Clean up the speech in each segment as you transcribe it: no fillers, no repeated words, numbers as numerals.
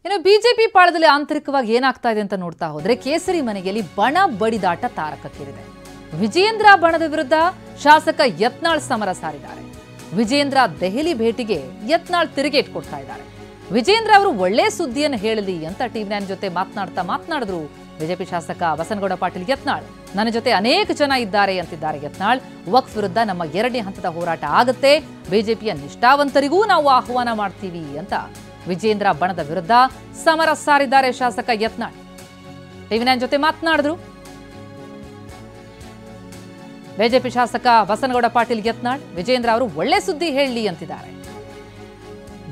ಇನ್ನು ಬಿಜೆಪಿ ಪಾಳದಲ್ಲಿ ಆಂತರಿಕವಾಗಿ ಏನಾಗ್ತಾ ಇದೆ ಅಂತ ನೋಡ್ತಾ ಹೋದ್ರೆ ಕೇಸರಿ ಮನೆಯಲ್ಲಿ ಬಣ ಬಡಿದಾಟ ತಾರಕಕ್ಕೇರಿದೆ. ವಿಜಯೇಂದ್ರ ಬಣದ ವಿರುದ್ಧ ಶಾಸಕ ಯತ್ನಾಳ್ ಸಮರ ಸಾರಿದ್ದಾರೆ. ವಿಜಯೇಂದ್ರ ದೆಹಲಿ ಭೇಟಿಗೆ ಯತ್ನಾಳ್ ತಿರುಗೇಟ್ ಕೊಡ್ತಾ ಇದ್ದಾರೆ. ವಿಜಯೇಂದ್ರ ಅವರು ಒಳ್ಳೆ ಸುದ್ದಿಯನ್ನು ಹೇಳಲಿ ಅಂತ ಟಿವಿ9 ಜೊತೆ ಮಾತನಾಡಿದ್ರು ಬಿಜೆಪಿ ಶಾಸಕ ಬಸನಗೌಡ ಪಾಟೀಲ್ ಯತ್ನಾಳ್. ನನ್ನ ಜೊತೆ ಅನೇಕ ಜನ ಇದ್ದಾರೆ ಅಂತಿದ್ದಾರೆ ಯತ್ನಾಳ್. ವಕ್ಫ್ ವಿರುದ್ಧ ನಮ್ಮ 2ನೇ ಹಂತದ ಹೋರಾಟ ಆಗುತ್ತೆ, ಬಿಜೆಪಿಯ ನಿಷ್ಠಾವಂತರಿಗೂ ನಾವು ಆಹ್ವಾನ ಮಾಡ್ತೀವಿ ಅಂತ ವಿಜಯೇಂದ್ರ ಬಣದ ವಿರುದ್ಧ ಸಮರ ಸಾರಿದ್ದಾರೆ ಶಾಸಕ ಯತ್ನಾಳ್. ಟಿವಿ9 ಜೊತೆ ಮಾತನಾಡಿದ್ರು ಬಿಜೆಪಿ ಶಾಸಕ ಬಸನಗೌಡ ಪಾಟೀಲ್ ಯತ್ನಾಳ್. ವಿಜಯೇಂದ್ರ ಅವರು ಒಳ್ಳೆ ಸುದ್ದಿ ಹೇಳಲಿ ಅಂತಿದ್ದಾರೆ.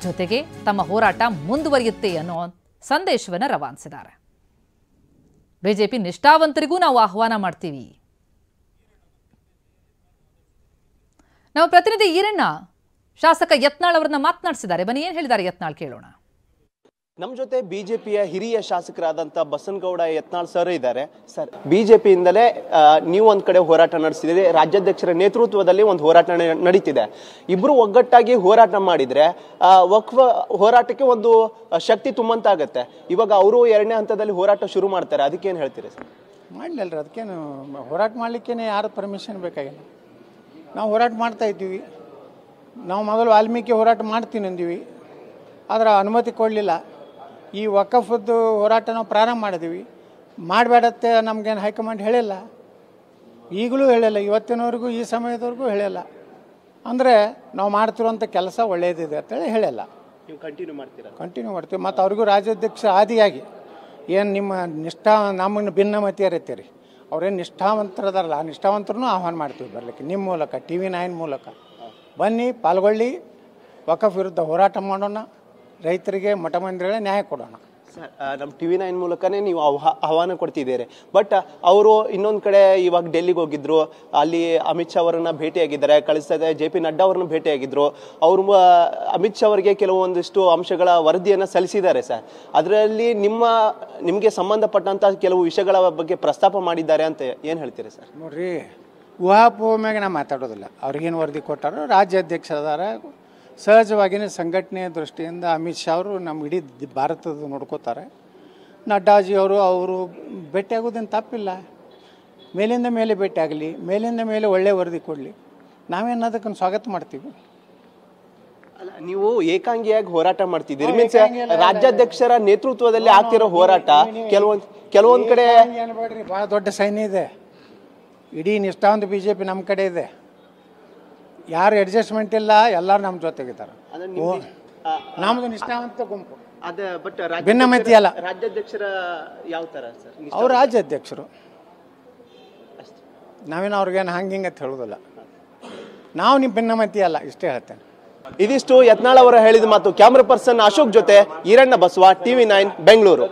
ಜೊತೆಗೆ ತಮ್ಮ ಹೋರಾಟ ಮುಂದುವರಿಯುತ್ತೆ ಅನ್ನೋ ಸಂದೇಶವನ್ನು ರವಾನಿಸಿದ್ದಾರೆ. ಬಿಜೆಪಿ ನಿಷ್ಠಾವಂತರಿಗೂ ನಾವು ಆಹ್ವಾನ ಮಾಡ್ತೀವಿ. ನಮ್ಮ ಪ್ರತಿನಿಧಿ ಈರಣ್ಣ ಶಾಸಕ ಯತ್ನಾಳ್ ಅವರನ್ನ ಮಾತನಾಡಿಸಿದ್ದಾರೆ. ಬನ್ನಿ ಏನ್ ಹೇಳಿದ್ದಾರೆ ಯತ್ನಾಳ್ ಕೇಳೋಣ. ನಮ್ಮ ಜೊತೆ ಬಿಜೆಪಿಯ ಹಿರಿಯ ಶಾಸಕರಾದಂಥ ಬಸನಗೌಡ ಯತ್ನಾಳ್ ಸರ್ ಇದ್ದಾರೆ. ಸರ್, ಬಿಜೆಪಿಯಿಂದಲೇ ನೀವು ಒಂದ್ ಕಡೆ ಹೋರಾಟ ನಡೆಸಿದಿರಿ, ರಾಜ್ಯಾಧ್ಯಕ್ಷರ ನೇತೃತ್ವದಲ್ಲಿ ಒಂದು ಹೋರಾಟ ನಡೀತಿದೆ. ಇಬ್ರು ಒಗ್ಗಟ್ಟಾಗಿ ಹೋರಾಟ ಮಾಡಿದ್ರೆ ವಕ್ಫ್ ಹೋರಾಟಕ್ಕೆ ಒಂದು ಶಕ್ತಿ ತುಂಬಂತಾಗತ್ತೆ. ಇವಾಗ ಅವರು 2ನೇ ಹಂತದಲ್ಲಿ ಹೋರಾಟ ಶುರು ಮಾಡ್ತಾರೆ, ಅದಕ್ಕೇನು ಹೇಳ್ತೀರಿ ಸರ್? ಮಾಡಲಿಲ್ಲರಿ, ಅದಕ್ಕೇನು ಹೋರಾಟ ಮಾಡಲಿಕ್ಕೇನೆ ಯಾರು ಪರ್ಮಿಷನ್ ಬೇಕಾಗಿಲ್ಲ. ನಾವು ಹೋರಾಟ ಮಾಡ್ತಾ ಇದ್ದೀವಿ. ನಾವು ಮೊದಲು ವಾಲ್ಮೀಕಿ ಹೋರಾಟ ಮಾಡ್ತೀನಿ ಅಂದೀವಿ, ಅದರ ಅನುಮತಿ ಕೊಡಲಿಲ್ಲ. ಈ ವಕಫದ್ದು ಹೋರಾಟ ನಾವು ಪ್ರಾರಂಭ ಮಾಡಿದ್ದೀವಿ. ಮಾಡಬೇಡತ್ತೆ ನಮಗೇನು ಹೈಕಮಾಂಡ್ ಹೇಳಿಲ್ಲ, ಈಗಲೂ ಹೇಳಿಲ್ಲ, ಇವತ್ತಿನವರೆಗೂ ಈ ಸಮಯದವರೆಗೂ ಹೇಳಿಲ್ಲ. ಅಂದರೆ ನಾವು ಮಾಡ್ತಿರೋಂಥ ಕೆಲಸ ಒಳ್ಳೆಯದಿದೆ ಅಂತೇಳಿ ಹೇಳಿಲ್ಲ. ನೀವು ಕಂಟಿನ್ಯೂ ಮಾಡ್ತೀವಿ. ಮತ್ತು ಅವ್ರಿಗೂ ರಾಜ್ಯಾಧ್ಯಕ್ಷ ಆದಿಯಾಗಿ ಏನು ನಿಮ್ಮ ನಮ್ಮನ್ನು ಭಿನ್ನಮತಿಯರೈತೀರಿ, ಅವ್ರೇನು ನಿಷ್ಠಾವಂತರದಾರಲ್ಲ, ಆ ನಿಷ್ಠಾವಂತರನ್ನು ಆಹ್ವಾನ ಮಾಡ್ತೀವಿ ಬರಲಿಕ್ಕೆ. ನಿಮ್ಮ ಮೂಲಕ ಟಿವಿ9 ಮೂಲಕ ಬನ್ನಿ, ಪಾಲ್ಗೊಳ್ಳಿ, ವಕಫ್ ವಿರುದ್ಧ ಹೋರಾಟ ಮಾಡೋಣ, ರೈತರಿಗೆ ಮಠ ಮಂದಿರಗಳೇ ನ್ಯಾಯ ಕೊಡೋಣ. ಸರ್, ನಮ್ಮ ಟಿವಿ9 ಮೂಲಕನೇ ನೀವು ಆಹ್ವಾನ ಕೊಡ್ತಿದ್ದೀರಿ. ಬಟ್ ಅವರು ಇನ್ನೊಂದು ಕಡೆ ಇವಾಗ ಡೆಲ್ಲಿಗೆ ಹೋಗಿದ್ರು, ಅಲ್ಲಿ ಅಮಿತ್ ಶಾ ಅವರನ್ನ ಭೇಟಿಯಾಗಿದ್ದಾರೆ. ಕಳಿಸಿದ JP ನಡ್ಡಾ ಅವರನ್ನು ಭೇಟಿಯಾಗಿದ್ರು. ಅವರು ಅಮಿತ್ ಶಾ ಅವರಿಗೆ ಕೆಲವೊಂದಿಷ್ಟು ಅಂಶಗಳ ವರದಿಯನ್ನು ಸಲ್ಲಿಸಿದ್ದಾರೆ. ಸರ್, ಅದರಲ್ಲಿ ನಿಮಗೆ ಸಂಬಂಧಪಟ್ಟಂತ ಕೆಲವು ವಿಷಯಗಳ ಬಗ್ಗೆ ಪ್ರಸ್ತಾಪ ಮಾಡಿದ್ದಾರೆ ಅಂತ ಏನು ಹೇಳ್ತೀರಿ ಸರ್? ನೋಡ್ರಿ, ಊಹಾಪೋಹ ಮ್ಯಾಗ ನಾ ಮಾತಾಡೋದಿಲ್ಲ. ಅವ್ರಿಗೇನು ವರದಿ ಕೊಟ್ಟಾರೋ ರಾಜ್ಯಾಧ್ಯಕ್ಷರಾದಾರ, ಸಹಜವಾಗಿಯೇ ಸಂಘಟನೆಯ ದೃಷ್ಟಿಯಿಂದ ಅಮಿತ್ ಶಾ ಅವರು ನಮ್ಮ ಇಡೀ ಭಾರತದ ನೋಡ್ಕೋತಾರೆ. ನಡ್ಡಾಜಿ ಅವರು ಭೇಟಿಯಾಗೋದೇನು ತಪ್ಪಿಲ್ಲ. ಮೇಲಿಂದ ಮೇಲೆ ಭೇಟಿ ಆಗಲಿ, ಮೇಲಿಂದ ಮೇಲೆ ಒಳ್ಳೆ ವರದಿ ಕೊಡಲಿ, ನಾವೇನು ಅದಕ್ಕೆ ಸ್ವಾಗತ ಮಾಡ್ತೀವಿ. ಅಲ್ಲ, ನೀವು ಏಕಾಂಗಿಯಾಗಿ ಹೋರಾಟ ಮಾಡ್ತಿದ್ದೀರಿ, ಮೀನ್ಸ್ ರಾಜ್ಯಾಧ್ಯಕ್ಷರ ನೇತೃತ್ವದಲ್ಲಿ ಆಗ್ತಿರೋ ಹೋರಾಟ ಕೆಲವೊಂದು ಕಡೆ ಅನ್ಬೇಡ್ರಿ, ಭಾಳ ದೊಡ್ಡ ಸೈನ್ಯ ಇದೆ. ಇಡೀ ನಿಷ್ಠಾವಂತ ಬಿಜೆಪಿ ನಮ್ಮ ಕಡೆ ಇದೆ. ಯಾರು ಅಡ್ಜಸ್ಟ್ಮೆಂಟ್ ಇಲ್ಲ, ಎಲ್ಲರೂ ನಮ್ಮ ಜೊತೆಗಿದ್ದಾರೆ. ನಮ್ಮದು ನಿಷ್ಠಾವಂತ ಗುಂಪು, ಭಿನ್ನಮತಿ ಅಲ್ಲ. ರಾಜ್ಯಾಧ್ಯಕ್ಷರ ಯಾವ ತರ ಸರ್? ಅವ್ರು ರಾಜ್ಯಾಧ್ಯಕ್ಷರು, ನಾವೇನು ಅವ್ರಿಗೇನು ಹಿಂಗೆ ಅಂತ ಹೇಳೋದಿಲ್ಲ. ನಾವು ನಿಮ್ಮ ಭಿನ್ನಮತಿ ಅಲ್ಲ, ಇಷ್ಟೇ ಹೇಳ್ತೇನೆ. ಇದಿಷ್ಟು ಯತ್ನಾಳ್ ಅವರ ಹೇಳಿದ ಮಾತು. ಕ್ಯಾಮ್ರಾ ಪರ್ಸನ್ ಅಶೋಕ್ ಜೊತೆ ಈರಣ್ಣ ಬಸವ, ಟಿವಿ9 ಬೆಂಗಳೂರು.